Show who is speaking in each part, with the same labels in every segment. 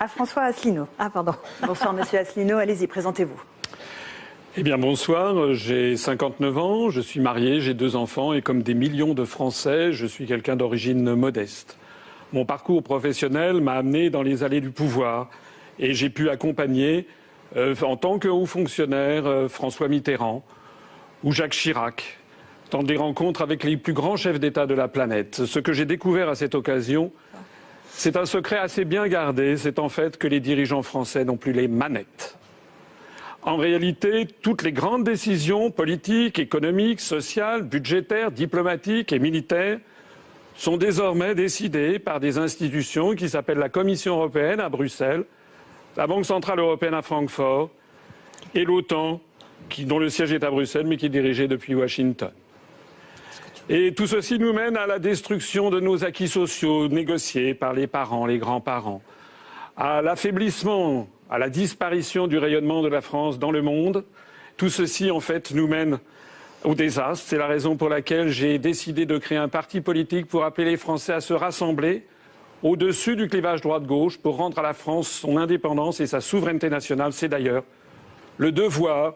Speaker 1: à François Asselineau. Ah pardon. Bonsoir Monsieur Asselineau, allez-y, présentez-vous.
Speaker 2: Eh bien bonsoir, j'ai 59 ans, je suis marié, j'ai 2 enfants et comme des millions de Français, je suis quelqu'un d'origine modeste. Mon parcours professionnel m'a amené dans les allées du pouvoir et j'ai pu accompagner en tant que haut fonctionnaire François Mitterrand ou Jacques Chirac dans des rencontres avec les plus grands chefs d'État de la planète. Ce que j'ai découvert à cette occasion, c'est un secret assez bien gardé, c'est en fait que les dirigeants français n'ont plus les manettes. En réalité, toutes les grandes décisions politiques, économiques, sociales, budgétaires, diplomatiques et militaires sont désormais décidées par des institutions qui s'appellent la Commission européenne à Bruxelles, la Banque centrale européenne à Francfort et l'OTAN, dont le siège est à Bruxelles mais qui est dirigé depuis Washington. Et tout ceci nous mène à la destruction de nos acquis sociaux négociés par les parents, les grands-parents, à l'affaiblissement, à la disparition du rayonnement de la France dans le monde. Tout ceci, en fait, nous mène au désastre. C'est la raison pour laquelle j'ai décidé de créer un parti politique pour appeler les Français à se rassembler au-dessus du clivage droite-gauche pour rendre à la France son indépendance et sa souveraineté nationale. C'est d'ailleurs le devoir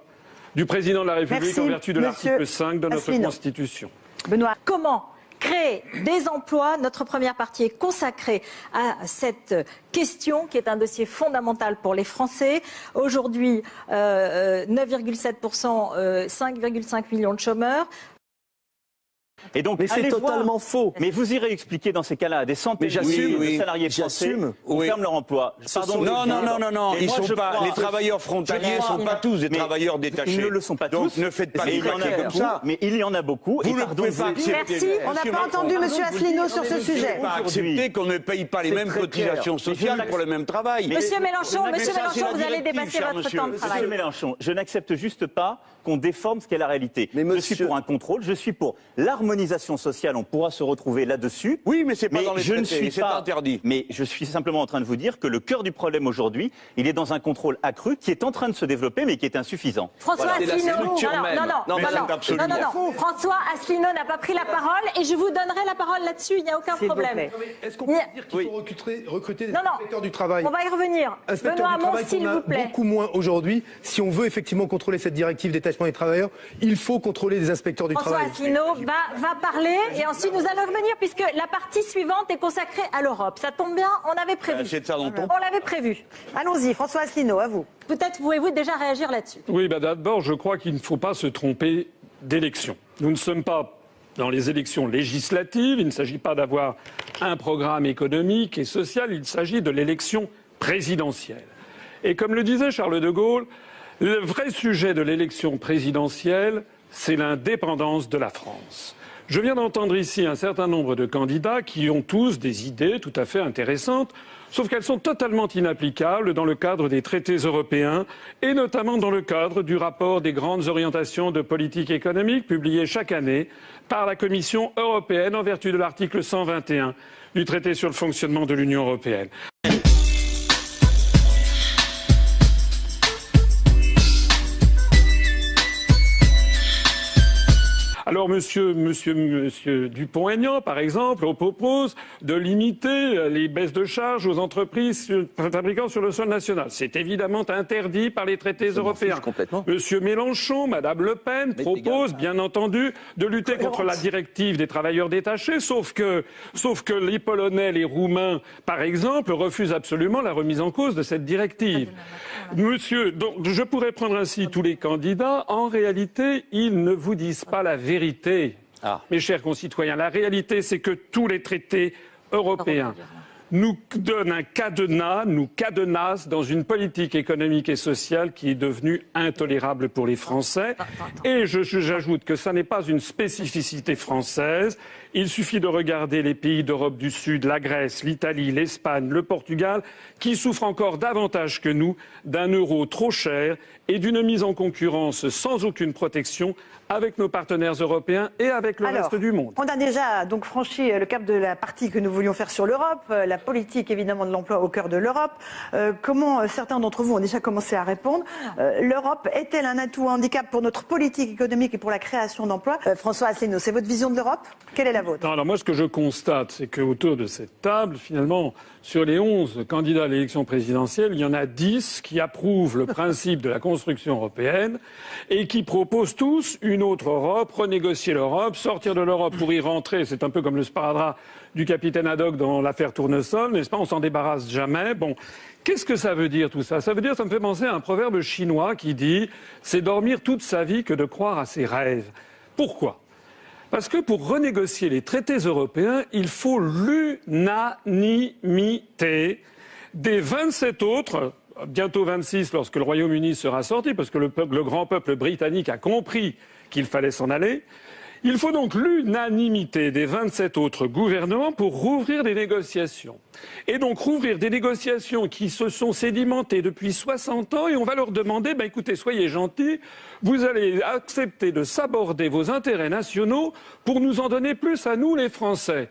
Speaker 2: du président de la République en vertu de l'article 5 de notre Constitution.
Speaker 1: Benoît, comment créer des emplois? Notre première partie est consacrée à cette question qui est un dossier fondamental pour les Français. Aujourd'hui, 9,7%, 5,5 millions de chômeurs.
Speaker 3: Et donc,
Speaker 4: mais c'est totalement faux.
Speaker 3: Mais vous irez expliquer dans ces cas-là à des centaines de salariés français qui ferment leur emploi.
Speaker 4: Pardon, non. Ils sont pas, les travailleurs frontaliers ne sont pas tous des travailleurs détachés.
Speaker 3: Ils ne le sont pas tous.
Speaker 4: Donc ne faites pas des paquets comme ça.
Speaker 3: Mais il y en a beaucoup.
Speaker 4: Vous ne pouvez pas accepter.
Speaker 1: Merci, on n'a pas entendu M. Asselineau sur ce sujet.
Speaker 4: Vous ne pouvez pas accepter qu'on ne paye pas les mêmes cotisations sociales pour le même travail.
Speaker 1: Monsieur Mélenchon, vous allez dépasser votre temps de travail.
Speaker 3: Monsieur Mélenchon, je n'accepte juste pas qu'on déforme ce qu'est la réalité. Je suis pour un contrôle, je suis pour l'harmonisation sociale, on pourra se retrouver là-dessus.
Speaker 4: Oui, mais c'est pas dans les traités, c'est interdit.
Speaker 3: Mais je suis simplement en train de vous dire que le cœur du problème aujourd'hui, il est dans un contrôle accru qui est en train de se développer, mais qui est insuffisant.
Speaker 1: François Asselineau, non. François Asselineau n'a pas pris la parole et je vous donnerai la parole là-dessus, il n'y a aucun problème.
Speaker 5: Est-ce qu'on peut dire qu'il faut recruter des inspecteurs du travail?
Speaker 1: On va y revenir. Benoît Hamon, s'il vous plaît.
Speaker 5: Beaucoup moins aujourd'hui. Si on veut effectivement contrôler cette directive détachement des travailleurs, il faut contrôler des inspecteurs du travail.
Speaker 1: François Asselineau va parler et ensuite nous allons revenir puisque la partie suivante est consacrée à l'Europe. Ça tombe bien, on avait prévu.
Speaker 4: C'est ça dont
Speaker 1: on l'avait prévu. Allons-y, François Asselineau, à vous. Peut-être pouvez-vous déjà réagir là-dessus.
Speaker 2: Oui, d'abord, je crois qu'il ne faut pas se tromper d'élection. Nous ne sommes pas dans les élections législatives, il ne s'agit pas d'avoir un programme économique et social, il s'agit de l'élection présidentielle. Et comme le disait Charles de Gaulle, le vrai sujet de l'élection présidentielle, c'est l'indépendance de la France. Je viens d'entendre ici un certain nombre de candidats qui ont tous des idées tout à fait intéressantes, sauf qu'elles sont totalement inapplicables dans le cadre des traités européens et notamment dans le cadre du rapport des grandes orientations de politique économique publié chaque année par la Commission européenne en vertu de l'article 121 du traité sur le fonctionnement de l'Union européenne. Alors, monsieur Dupont-Aignan, par exemple, propose de limiter les baisses de charges aux entreprises fabriquant sur le sol national. C'est évidemment interdit par les traités européens. Monsieur Mélenchon, madame Le Pen propose, bien entendu, de lutter contre la directive des travailleurs détachés, sauf que les Polonais, les Roumains, par exemple, refusent absolument la remise en cause de cette directive. Monsieur, donc, je pourrais prendre ainsi tous les candidats. En réalité, ils ne vous disent pas la vérité. Mes chers concitoyens, la réalité, c'est que tous les traités européens nous donnent un cadenas, nous cadenassent dans une politique économique et sociale qui est devenue intolérable pour les Français. Et j'ajoute que ça n'est pas une spécificité française. Il suffit de regarder les pays d'Europe du Sud, la Grèce, l'Italie, l'Espagne, le Portugal, qui souffrent encore davantage que nous d'un euro trop cher et d'une mise en concurrence sans aucune protection avec nos partenaires européens et avec le reste du monde.
Speaker 1: On a déjà donc franchi le cap de la partie que nous voulions faire sur l'Europe, la politique évidemment de l'emploi au cœur de l'Europe. Comment certains d'entre vous ont déjà commencé à répondre. L'Europe est-elle un atout, un handicap pour notre politique économique et pour la création d'emplois? François Asselineau, c'est votre vision de l'Europe? Quelle est la vôtre.
Speaker 2: Non, alors moi, ce que je constate, c'est qu'autour de cette table, finalement, sur les 11 candidats à l'élection présidentielle, il y en a 10 qui approuvent le principe de la construction européenne et qui proposent tous une autre Europe, renégocier l'Europe, sortir de l'Europe pour y rentrer. C'est un peu comme le sparadrap du capitaine Haddock dans l'affaire Tournesol, n'est-ce pas? On s'en débarrasse jamais. Bon. Qu'est-ce que ça veut dire tout ça? Ça veut dire, ça me fait penser à un proverbe chinois qui dit « c'est dormir toute sa vie que de croire à ses rêves ». Pourquoi? Parce que pour renégocier les traités européens, il faut l'unanimité des 27 autres, bientôt 26 lorsque le Royaume-Uni sera sorti, parce que le grand peuple britannique a compris qu'il fallait s'en aller. Il faut donc l'unanimité des 27 autres gouvernements pour rouvrir des négociations. Et donc rouvrir des négociations qui se sont sédimentées depuis 60 ans et on va leur demander, écoutez, soyez gentils, vous allez accepter de s'aborder vos intérêts nationaux pour nous en donner plus à nous les Français.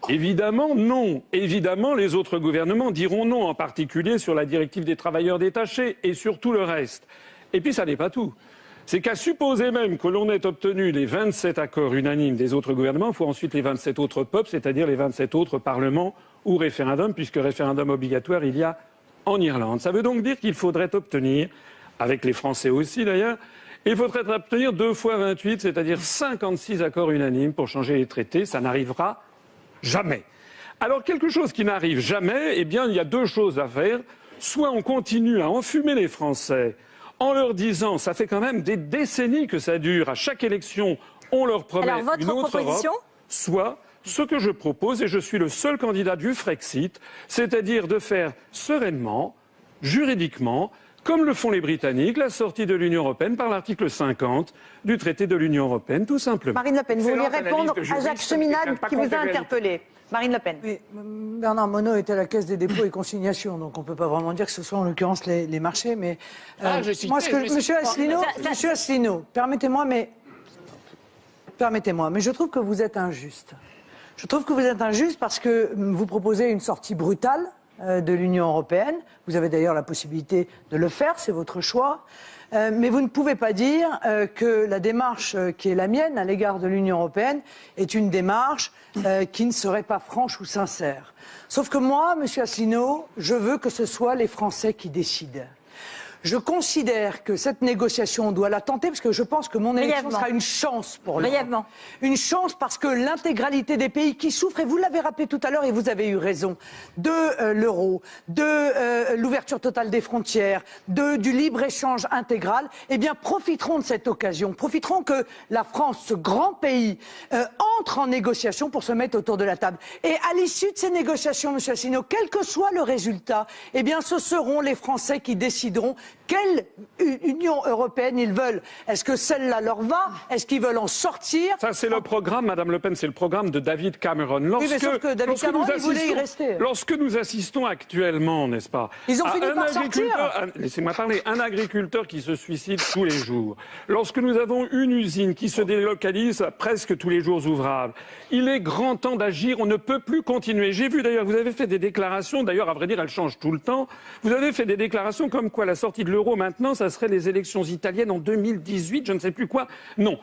Speaker 2: Évidemment, non. Évidemment, les autres gouvernements diront non, en particulier sur la directive des travailleurs détachés et sur tout le reste. Et puis ça n'est pas tout. C'est qu'à supposer même que l'on ait obtenu les 27 accords unanimes des autres gouvernements, il faut ensuite les 27 autres peuples, c'est-à-dire les 27 autres parlements ou référendums, puisque référendum obligatoire il y a en Irlande. Ça veut donc dire qu'il faudrait obtenir, avec les Français aussi d'ailleurs, il faudrait obtenir 2 fois 28, c'est-à-dire 56 accords unanimes pour changer les traités. Ça n'arrivera jamais. Alors quelque chose qui n'arrive jamais, eh bien il y a 2 choses à faire. Soit on continue à enfumer les Français en leur disant, ça fait quand même des décennies que ça dure, à chaque élection, on leur promet une autre Europe, soit ce que je propose, et je suis le seul candidat du Frexit, c'est-à-dire de faire sereinement, juridiquement, comme le font les Britanniques, la sortie de l'Union européenne par l'article 50 du traité de l'Union européenne, tout simplement.
Speaker 1: Marine Le Pen, vous voulez répondre à Jacques Cheminade qui vous a interpellé. Marine Le Pen.
Speaker 6: Oui, Bernard Monod était à la Caisse des dépôts et consignations, donc on ne peut pas vraiment dire que ce soit en l'occurrence les marchés. Mais Monsieur Asselineau, permettez-moi, mais je trouve que vous êtes injuste. Je trouve que vous êtes injuste parce que vous proposez une sortie brutale de l'Union européenne. Vous avez d'ailleurs la possibilité de le faire, c'est votre choix. Mais vous ne pouvez pas dire que la démarche qui est la mienne à l'égard de l'Union européenne est une démarche qui ne serait pas franche ou sincère. Sauf que moi, Monsieur Asselineau, je veux que ce soit les Français qui décident. Je considère que cette négociation, on doit la tenter parce que je pense que mon élection sera une chance pour l'Europe. Une chance parce que l'intégralité des pays qui souffrent, et vous l'avez rappelé tout à l'heure et vous avez eu raison, de l'euro, de l'ouverture totale des frontières, du libre-échange intégral, eh bien profiteront de cette occasion, profiteront que la France, ce grand pays, entre en négociation pour se mettre autour de la table. Et à l'issue de ces négociations, Monsieur Asselineau, quel que soit le résultat, eh bien ce seront les Français qui décideront quelle Union européenne ils veulent. Est-ce que celle-là leur va? Est-ce qu'ils veulent en sortir?
Speaker 2: Ça, c'est le programme, Madame Le Pen, c'est le programme de David Cameron.
Speaker 6: Oui, mais sauf que David Cameron, il voulait y rester.
Speaker 2: Lorsque nous assistons actuellement, n'est-ce pas?
Speaker 6: Ils ont fini par sortir.
Speaker 2: Laissez-moi parler. Un agriculteur qui se suicide tous les jours. Lorsque nous avons une usine qui se délocalise presque tous les jours ouvrables. Il est grand temps d'agir. On ne peut plus continuer. J'ai vu d'ailleurs, vous avez fait des déclarations, d'ailleurs, à vrai dire, elles changent tout le temps. Vous avez fait des déclarations comme quoi la sortie de l'euro maintenant, ça serait les élections italiennes en 2018, je ne sais plus quoi. Non.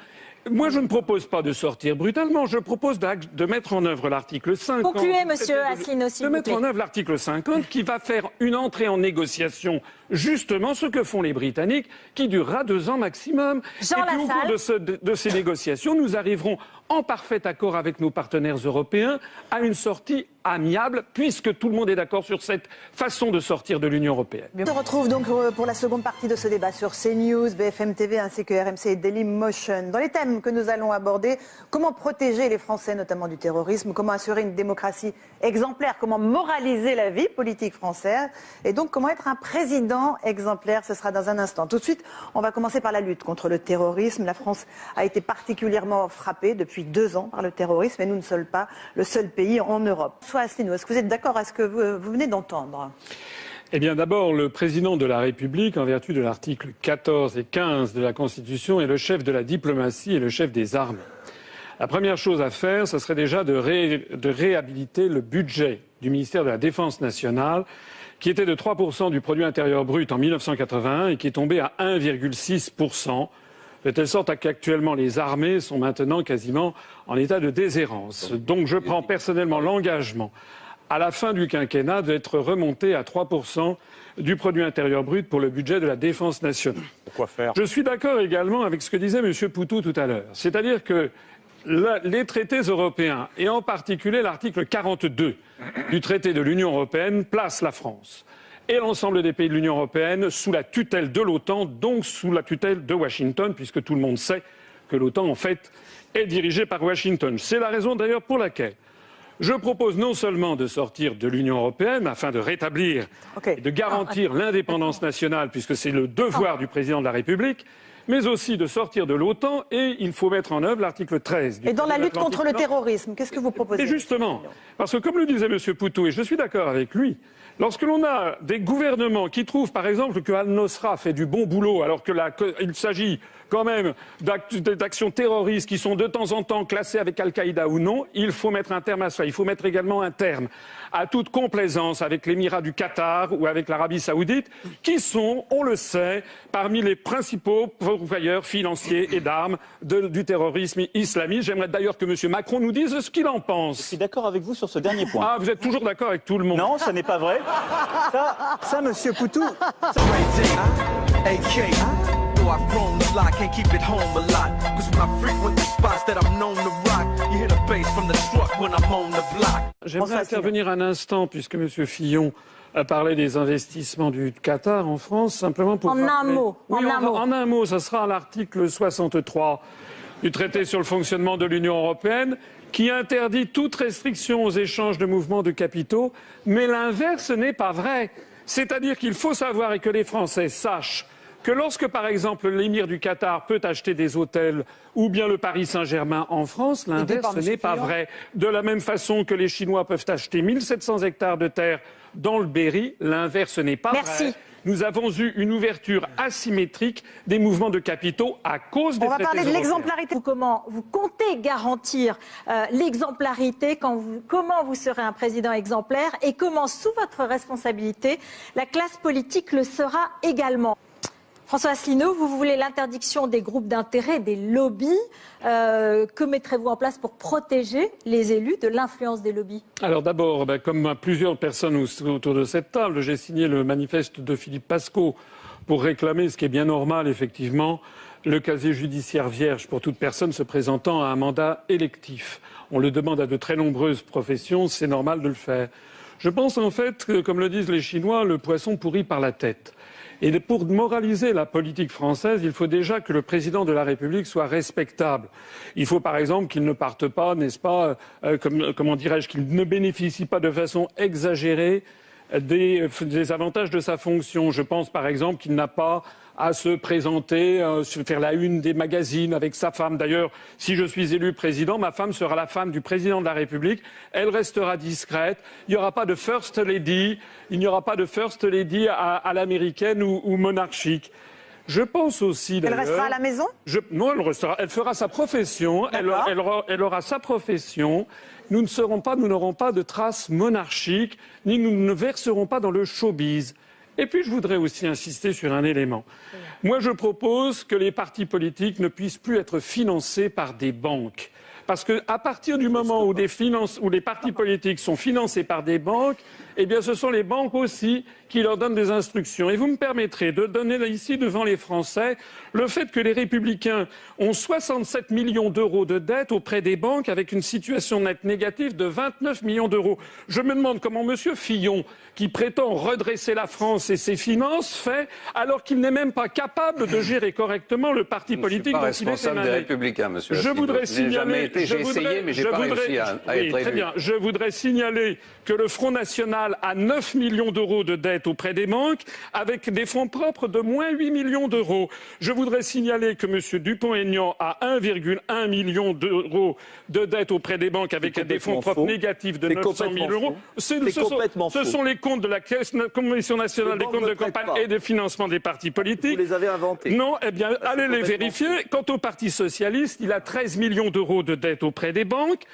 Speaker 2: Moi, je ne propose pas de sortir brutalement. Je propose de mettre en œuvre l'article 50.
Speaker 7: Concluez, Monsieur Asselineau, s'il vous plaît.
Speaker 2: De mettre en œuvre l'article 50 qui va faire une entrée en négociation, justement ce que font les Britanniques, qui durera 2 ans maximum. Et puis au cours de ces négociations, nous arriverons en parfait accord avec nos partenaires européens à une sortie amiable, puisque tout le monde est d'accord sur cette façon de sortir de l'Union européenne.
Speaker 1: On se retrouve donc pour la seconde partie de ce débat sur CNews, BFM TV ainsi que RMC et Dailymotion. Dans les thèmes que nous allons aborder, comment protéger les Français notamment du terrorisme, comment assurer une démocratie exemplaire, comment moraliser la vie politique française et donc comment être un président exemplaire, ce sera dans un instant. Tout de suite, on va commencer par la lutte contre le terrorisme. La France a été particulièrement frappée depuis 2 ans par le terrorisme et nous ne sommes pas le seul pays en Europe. Asselineau, est-ce que vous êtes d'accord à ce que vous venez d'entendre?
Speaker 2: Eh bien, d'abord, le président de la République, en vertu de l'article 14 et 15 de la Constitution, est le chef de la diplomatie et le chef des armées. La première chose à faire, ce serait déjà de réhabiliter le budget du ministère de la Défense nationale, qui était de 3% du produit intérieur brut en 1981 et qui est tombé à 1,6% de telle sorte qu'actuellement les armées sont maintenant quasiment en état de déshérence. Donc je prends personnellement l'engagement, à la fin du quinquennat, d'être remonté à 3% du produit intérieur brut pour le budget de la défense nationale.
Speaker 4: Pourquoi faire?
Speaker 2: Je suis d'accord également avec ce que disait M. Poutou tout à l'heure. C'est-à-dire que les traités européens, et en particulier l'article 42 du traité de l'Union européenne, place la France et l'ensemble des pays de l'Union européenne sous la tutelle de l'OTAN, donc sous la tutelle de Washington, puisque tout le monde sait que l'OTAN, en fait, est dirigée par Washington. C'est la raison d'ailleurs pour laquelle je propose non seulement de sortir de l'Union européenne afin de rétablir et de garantir l'indépendance nationale, puisque c'est le devoir du président de la République, mais aussi de sortir de l'OTAN, et il faut mettre en œuvre l'article 13 du
Speaker 1: Et dans la lutte
Speaker 2: Atlantique
Speaker 1: contre le
Speaker 2: Nord.
Speaker 1: terrorisme, qu'est-ce que vous proposez?
Speaker 2: Et justement, parce que comme le disait M. Poutou, et je suis d'accord avec lui, lorsque l'on a des gouvernements qui trouvent, par exemple, que Al-Nosra fait du bon boulot, alors qu'il s'agit quand même d'actions terroristes qui sont de temps en temps classées avec Al-Qaïda ou non, il faut mettre un terme à ça. Il faut mettre également un terme à toute complaisance avec l'émirat du Qatar ou avec l'Arabie saoudite, qui sont, on le sait, parmi les principaux pourvoyeurs financiers et d'armes du terrorisme islamiste. J'aimerais d'ailleurs que M. Macron nous dise ce qu'il en pense.
Speaker 3: Je suis d'accord avec vous sur ce dernier point.
Speaker 2: Ah, vous êtes toujours d'accord avec tout le monde?
Speaker 3: Non, ça n'est pas vrai. Ça, Monsieur Poutou,
Speaker 2: J'aimerais intervenir un instant, puisque M. Fillon a parlé des investissements du Qatar en France, simplement pour...
Speaker 7: En un mot.
Speaker 2: En un mot, ça sera l'article 63 du traité sur le fonctionnement de l'Union européenne, qui interdit toute restriction aux échanges de mouvements de capitaux, mais l'inverse n'est pas vrai. C'est-à-dire qu'il faut savoir, et que les Français sachent, que lorsque, par exemple, l'émir du Qatar peut acheter des hôtels ou bien le Paris Saint-Germain en France, l'inverse n'est pas vrai. De la même façon que les Chinois peuvent acheter 1700 hectares de terre dans le Berry, l'inverse n'est pas vrai. Nous avons eu une ouverture asymétrique des mouvements de capitaux à cause des traités européens.
Speaker 1: On va parler de l'exemplarité.
Speaker 7: Comment vous comptez garantir l'exemplarité, comment vous serez un président exemplaire et comment, sous votre responsabilité, la classe politique le sera également? François Asselineau, vous voulez l'interdiction des groupes d'intérêt, des lobbies. Que mettrez-vous en place pour protéger les élus de l'influence des lobbies?
Speaker 2: Alors d'abord, comme plusieurs personnes autour de cette table, j'ai signé le manifeste de Philippe Pascot pour réclamer, ce qui est bien normal effectivement, le casier judiciaire vierge pour toute personne se présentant à un mandat électif. On le demande à de très nombreuses professions, c'est normal de le faire. Je pense en fait que, comme le disent les Chinois, le poisson pourrit par la tête. Et pour moraliser la politique française, il faut déjà que le président de la République soit respectable. Il faut par exemple qu'il ne parte pas, n'est-ce pas, comment dirais-je, qu'il ne bénéficie pas de façon exagérée des avantages de sa fonction. Je pense par exemple qu'il n'a pas à se présenter, faire la une des magazines avec sa femme. D'ailleurs, si je suis élu président, ma femme sera la femme du président de la République. Elle restera discrète. Il n'y aura pas de first lady. Il n'y aura pas de first lady à l'américaine ou monarchique. Je pense aussi d'ailleurs...
Speaker 1: Elle restera à la maison?
Speaker 2: Non, elle fera sa profession. Elle aura sa profession. Nous n'aurons pas de traces monarchiques, ni nous ne verserons pas dans le showbiz. Et puis, je voudrais aussi insister sur un élément. Moi, je propose que les partis politiques ne puissent plus être financés par des banques. Parce qu'à partir du moment où les partis politiques sont financés par des banques, eh bien, ce sont les banques aussi qui leur donnent des instructions. Et vous me permettrez de donner ici, devant les Français, le fait que les Républicains ont 67 millions d'euros de dettes auprès des banques avec une situation nette négative de 29 millions d'euros. Je me demande comment M. Fillon, qui prétend redresser la France et ses finances, fait alors qu'il n'est même pas capable de gérer correctement le parti politique dont il est émané.
Speaker 8: Des Républicains, monsieur.
Speaker 2: Je voudrais signaler...
Speaker 8: J'ai essayé, mais j'ai pas réussi à être élu.
Speaker 2: Très bien. Je voudrais signaler que le Front National a 9 millions d'euros de dettes auprès des banques, avec des fonds propres de moins 8 millions d'euros. Je voudrais signaler que M. Dupont-Aignan a 1,1 million d'euros de dettes auprès des banques, avec des fonds propres négatifs de 900 000 euros. Ce sont les comptes de la Commission nationale des comptes de campagne et de financement des partis politiques.
Speaker 3: Vous les avez inventés.
Speaker 2: Non, eh bien, allez les vérifier. Quant au Parti socialiste, il a 13 millions d'euros de dettes auprès des banques.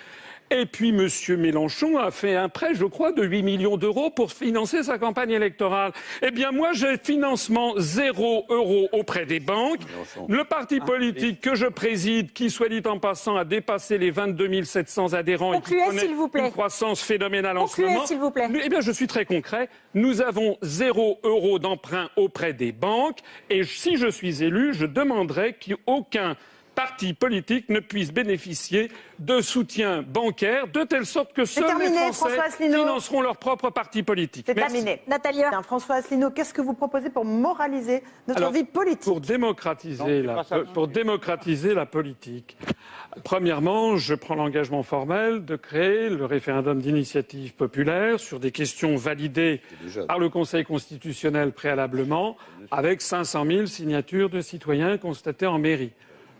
Speaker 2: Et puis M. Mélenchon a fait un prêt, je crois, de 8 millions d'euros pour financer sa campagne électorale. Eh bien moi, j'ai financement 0 € auprès des banques. Le parti politique que je préside, qui, soit dit en passant, a dépassé les 22 700 adhérents et qui connaît une croissance phénoménale en ce moment.
Speaker 7: S'il vous plaît.
Speaker 2: Eh bien, je suis très concret. Nous avons 0 € d'emprunt auprès des banques. Et si je suis élu, je demanderai qu'aucun parti politique ne puisse bénéficier de soutien bancaire, de telle sorte que seuls les Français financeront leur propre parti politique.
Speaker 1: C'est terminé.
Speaker 7: Nathalie.
Speaker 1: François Asselineau, qu'est-ce que vous proposez pour moraliser notre vie politique?
Speaker 2: Pour démocratiser la politique, premièrement, je prends l'engagement formel de créer le référendum d'initiative populaire sur des questions validées par le Conseil constitutionnel préalablement, avec 500 000 signatures de citoyens constatées en mairie.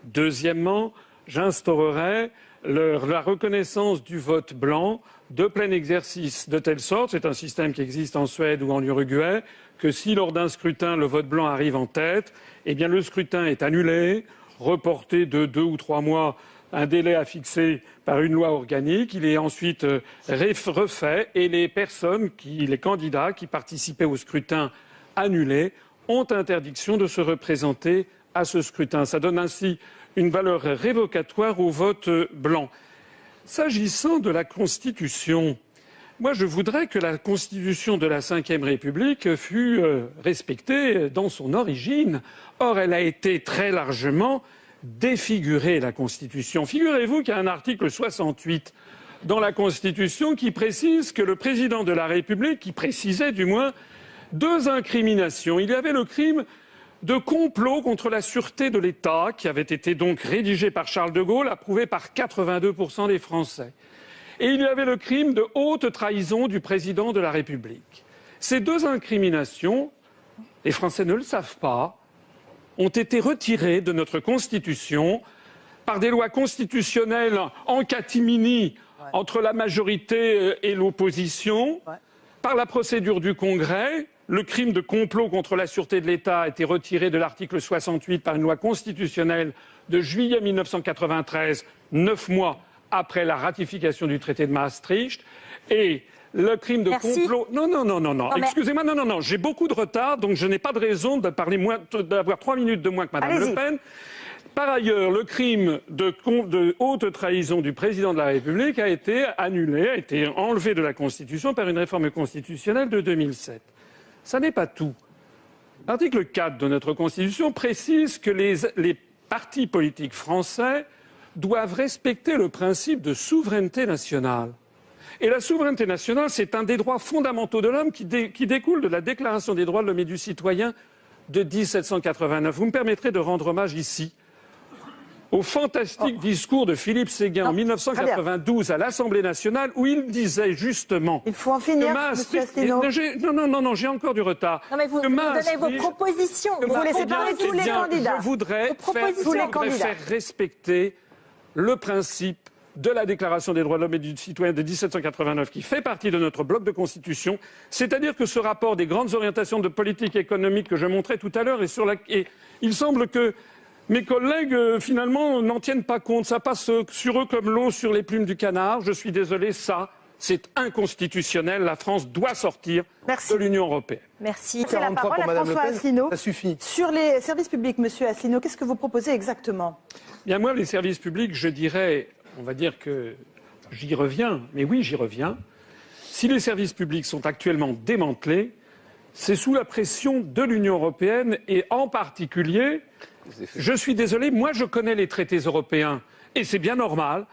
Speaker 2: Deuxièmement, j'instaurerai la reconnaissance du vote blanc de plein exercice, de telle sorte, c'est un système qui existe en Suède ou en Uruguay, que si lors d'un scrutin le vote blanc arrive en tête, eh bien le scrutin est annulé, reporté de 2 ou 3 mois, un délai à fixer par une loi organique, il est ensuite refait et les candidats qui participaient au scrutin annulé ont interdiction de se représenter à ce scrutin. Ça donne ainsi une valeur révocatoire au vote blanc. S'agissant de la Constitution, moi je voudrais que la Constitution de la Ve République fût respectée dans son origine. Or, elle a été très largement défigurée, la Constitution. Figurez-vous qu'il y a un article 68 dans la Constitution qui précise que le président de la République, qui précisait du moins 2 incriminations. Il y avait le crime de complot contre la sûreté de l'État, qui avait été donc rédigé par Charles de Gaulle, approuvé par 82% des Français. Et il y avait le crime de haute trahison du président de la République. Ces 2 incriminations, les Français ne le savent pas, ont été retirées de notre Constitution par des lois constitutionnelles en catimini entre la majorité et l'opposition, par la procédure du Congrès. Le crime de complot contre la sûreté de l'État a été retiré de l'article 68 par une loi constitutionnelle de juillet 1993, 9 mois après la ratification du traité de Maastricht. Et le crime de complot... Non. Excusez-moi, non. J'ai beaucoup de retard, donc je n'ai pas de raison d'avoir 3 minutes de moins que Mme Le Pen. Par ailleurs, le crime de haute trahison du président de la République a été annulé, a été enlevé de la Constitution par une réforme constitutionnelle de 2007. Ça n'est pas tout. L'article 4 de notre Constitution précise que les partis politiques français doivent respecter le principe de souveraineté nationale. Et la souveraineté nationale, c'est un des droits fondamentaux de l'homme qui découle de la Déclaration des droits de l'homme et du citoyen de 1789. Vous me permettrez de rendre hommage ici au fantastique discours de Philippe Séguin en 1992 à l'Assemblée nationale, où il disait justement...
Speaker 1: Il faut en finir, monsieur Asselineau.
Speaker 2: Non, j'ai encore du retard.
Speaker 7: Non, mais vous donnez vos propositions.
Speaker 1: Vous laissez parler tous les candidats.
Speaker 2: Je voudrais faire respecter le principe de la Déclaration des droits de l'homme et du citoyen de 1789, qui fait partie de notre bloc de Constitution, c'est-à-dire que ce rapport des grandes orientations de politique économique que je montrais tout à l'heure, et il semble que mes collègues, finalement, n'en tiennent pas compte. Ça passe sur eux comme l'eau sur les plumes du canard. Je suis désolé, ça, c'est inconstitutionnel. La France doit sortir de l'Union européenne.
Speaker 7: Merci.
Speaker 1: C'est la parole à François Asselineau.
Speaker 5: Ça suffit.
Speaker 1: Sur les services publics, monsieur Asselineau, qu'est-ce que vous proposez exactement?
Speaker 2: Bien, moi, les services publics, je dirais, on va dire que j'y reviens, mais oui, j'y reviens. Si les services publics sont actuellement démantelés, c'est sous la pression de l'Union européenne et en particulier... Je suis désolé, moi je connais les traités européens et c'est bien normal,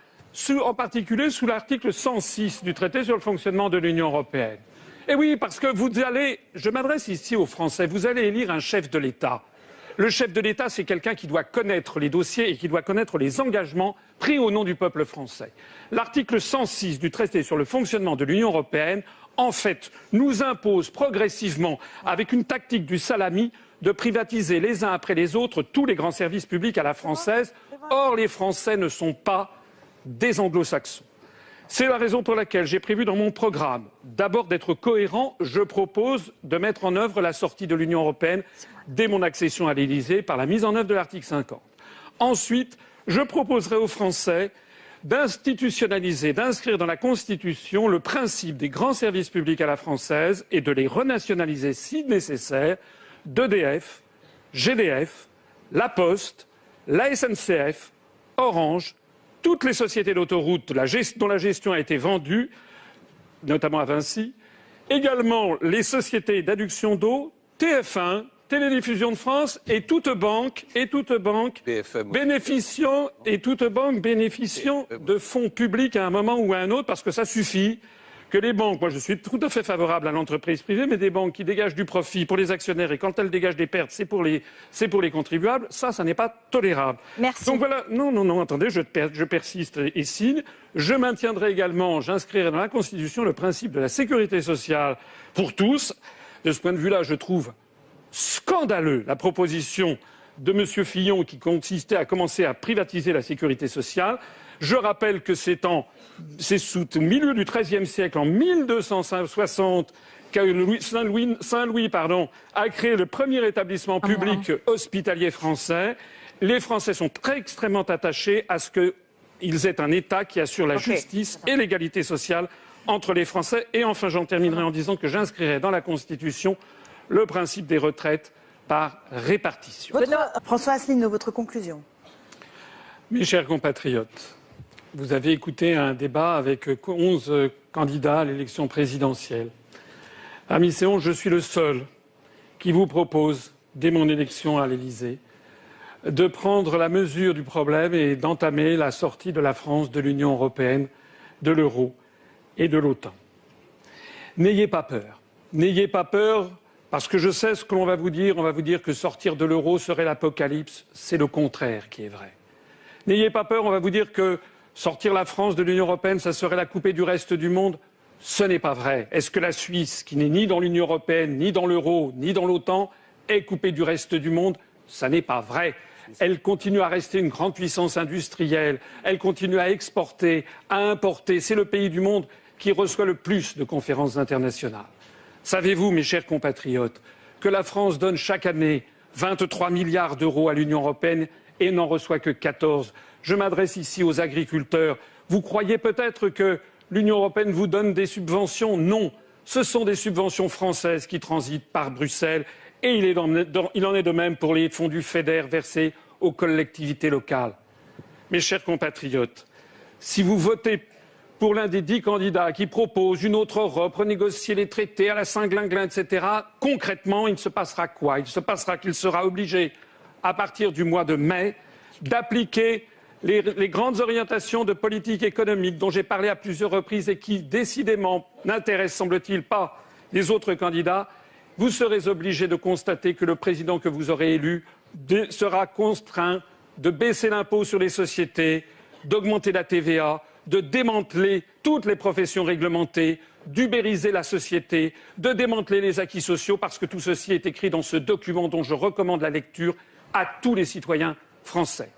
Speaker 2: en particulier sous l'article 106 du traité sur le fonctionnement de l'Union européenne. Et oui, parce que je m'adresse ici aux Français, vous allez élire un chef de l'État. Le chef de l'État, c'est quelqu'un qui doit connaître les dossiers et qui doit connaître les engagements pris au nom du peuple français. L'article 106 du traité sur le fonctionnement de l'Union européenne, en fait, nous impose progressivement, avec une tactique du salami, de privatiser les uns après les autres tous les grands services publics à la française. Or, les Français ne sont pas des anglo-saxons. C'est la raison pour laquelle j'ai prévu dans mon programme, d'abord d'être cohérent, je propose de mettre en œuvre la sortie de l'Union européenne dès mon accession à l'Élysée par la mise en œuvre de l'article 50. Ensuite, je proposerai aux Français d'institutionnaliser, d'inscrire dans la Constitution le principe des grands services publics à la française et de les renationaliser si nécessaire, d'EDF, GDF, La Poste, la SNCF, Orange, toutes les sociétés d'autoroutes dont la gestion a été vendue, notamment à Vinci, également les sociétés d'adduction d'eau, TF1, Télédiffusion de France et toute banque bénéficiant de fonds publics à un moment ou à un autre, parce que ça suffit que les banques, moi je suis tout à fait favorable à l'entreprise privée, mais des banques qui dégagent du profit pour les actionnaires et quand elles dégagent des pertes, c'est pour les contribuables, ça n'est pas tolérable.
Speaker 7: Merci.
Speaker 2: Donc voilà, non, attendez, je persiste et signe. Je maintiendrai également, j'inscrirai dans la Constitution le principe de la sécurité sociale pour tous. De ce point de vue-là, je trouve scandaleux la proposition de M. Fillon qui consistait à commencer à privatiser la sécurité sociale. Je rappelle que c'est au milieu du XIIIe siècle, en 1260, que Saint-Louis a créé le premier établissement public hospitalier français. Les Français sont extrêmement attachés à ce qu'ils aient un État qui assure la justice et l'égalité sociale entre les Français. Et enfin, j'en terminerai en disant que j'inscrirai dans la Constitution le principe des retraites par répartition.
Speaker 1: François Asselineau, votre conclusion.
Speaker 2: Mes chers compatriotes, vous avez écouté un débat avec 11 candidats à l'élection présidentielle. Parmi ces 11, je suis le seul qui vous propose, dès mon élection à l'Élysée, de prendre la mesure du problème et d'entamer la sortie de la France de l'Union européenne, de l'euro et de l'OTAN. N'ayez pas peur. N'ayez pas peur, parce que je sais ce que l'on va vous dire. On va vous dire que sortir de l'euro serait l'apocalypse. C'est le contraire qui est vrai. N'ayez pas peur, on va vous dire que sortir la France de l'Union européenne, ça serait la couper du reste du monde. Ce n'est pas vrai. Est-ce que la Suisse, qui n'est ni dans l'Union européenne, ni dans l'euro, ni dans l'OTAN, est coupée du reste du monde? Ça n'est pas vrai. Elle continue à rester une grande puissance industrielle. Elle continue à exporter, à importer. C'est le pays du monde qui reçoit le plus de conférences internationales. Savez-vous, mes chers compatriotes, que la France donne chaque année 23 milliards d'euros à l'Union européenne et n'en reçoit que 14? Je m'adresse ici aux agriculteurs. Vous croyez peut-être que l'Union européenne vous donne des subventions? Non. Ce sont des subventions françaises qui transitent par Bruxelles. Et il en est de même pour les fonds du FEDER versés aux collectivités locales. Mes chers compatriotes, si vous votez pour l'un des 10 candidats qui propose une autre Europe, renégocier les traités à la Saint-Glinglin, etc., concrètement, il se passera quoi? Il se passera qu'il sera obligé, à partir du mois de mai, d'appliquer les grandes orientations de politique économique dont j'ai parlé à plusieurs reprises et qui, décidément, n'intéressent, semble-t-il, pas les autres candidats. Vous serez obligé de constater que le président que vous aurez élu sera contraint de baisser l'impôt sur les sociétés, d'augmenter la TVA, de démanteler toutes les professions réglementées, d'ubériser la société, de démanteler les acquis sociaux, parce que tout ceci est écrit dans ce document dont je recommande la lecture à tous les citoyens français.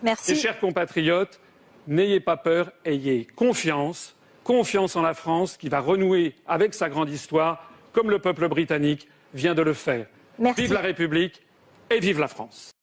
Speaker 7: Merci.
Speaker 2: Mes chers compatriotes, n'ayez pas peur, ayez confiance en la France qui va renouer avec sa grande histoire, comme le peuple britannique vient de le faire.
Speaker 7: Merci.
Speaker 2: Vive la République et vive la France.